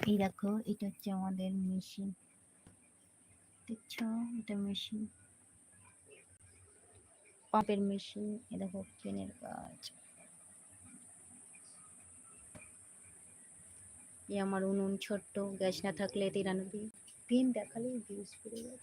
এই দেখো, এটা হচ্ছে আমাদের মেশিন, দেখছো? এটা মেশিন, পাম্পের মেশিন। এ দেখো পেনের কাজ। এই আমার উনুন ছোট্ট, গ্যাস না থাকলে এতে রান্না দিই। পেন দেখালেই ভিউজ পড়ে যায়।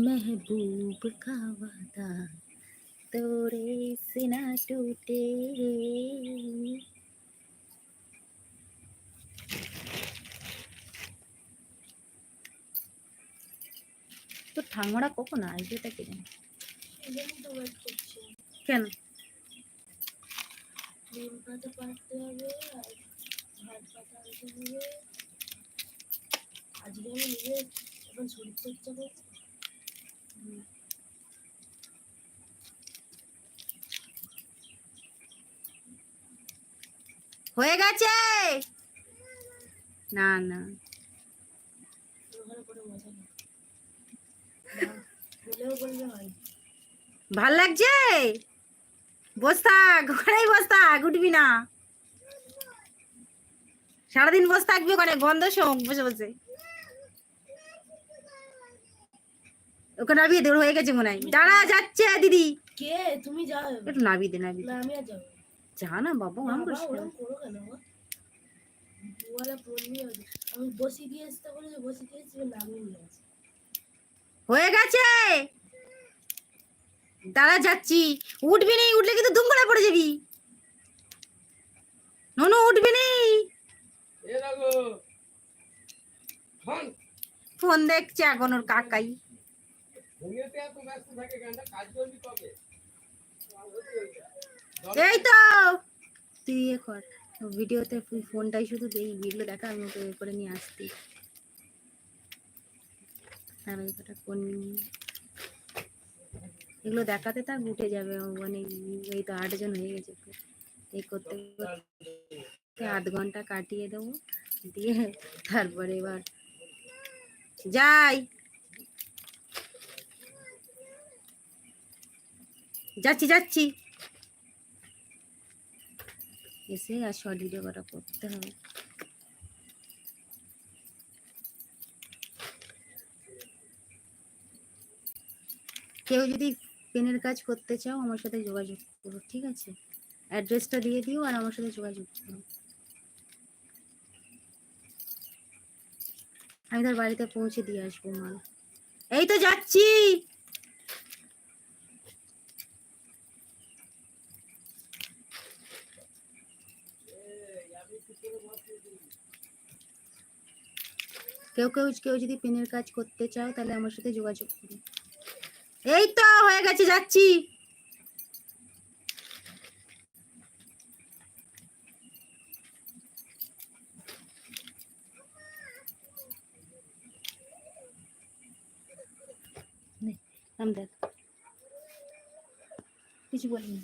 महबूब का वादा तोड़े से ना टूटे। তো ঠাঙ্গড়া কখন আসবে তা কে জানে? কেন? আজকে আমি নিজে এখন শরীর চর্চা করবো। হয়ে গেছে না না, ভাল লাগছে? বস থাক, ওখানেই বস থাক, উঠবি না। সারাদিন বস থাকবি ওখানে, গন্ধ শোক বসে বসে। ওখানে নাবিয়ে দে, হয়ে গেছে মনে হয়। দাঁড়া, যাচ্ছে দিদি। কে? তুমি যাও, একটু নাবিয়ে দে, নাবিয়ে দে। আমি আর যাবো। যা না বাবা, ওরকম করিস না। করো কেন? আমি বসি দিয়ে আসতে বলে, বসি দিয়েছি, নামিয়ে নিয়ে আসি। হয়ে গেছে, দাঁড়া যাচ্ছি। উঠবি নি, উঠলে কিন্তু দুম করে পড়ে যাবি। ননু উঠবি নি। ফোন দেখছে এখন ওর কাকাই। এই তো তুই ইয়ে কর, ভিডিওতে ফোনটাই শুধু এই ভিডিও দেখা, আমি ওকে করে নিয়ে আসতি। এগুলো দেখাতে থাক, উঠে যাবে। মানে এই তো 8 জন হয়ে গেছে। এই করতে করতে 8 ঘন্টা কাটিয়ে দেবো, দিয়ে তারপরে এবার যাই। যাচ্ছি যাচ্ছি, এসে আর শর্ট ভিডিও করা করতে হবে। কেউ যদি পেনের কাজ করতে চাও আমার সাথে যোগাযোগ করো, ঠিক আছে? অ্যাড্রেসটা দিয়ে দিও আর আমার সাথে যোগাযোগ করো। আমি তার বাড়িতে পৌঁছে দিয়ে আসবো মাল। এই তো যাচ্ছি। কেউ যদি পেনের কাজ করতে চাও তাহলে আমার সাথে যোগাযোগ করো। এই তো হয়ে গেছে, যাচ্ছি। দেখ কিছু বলিনি।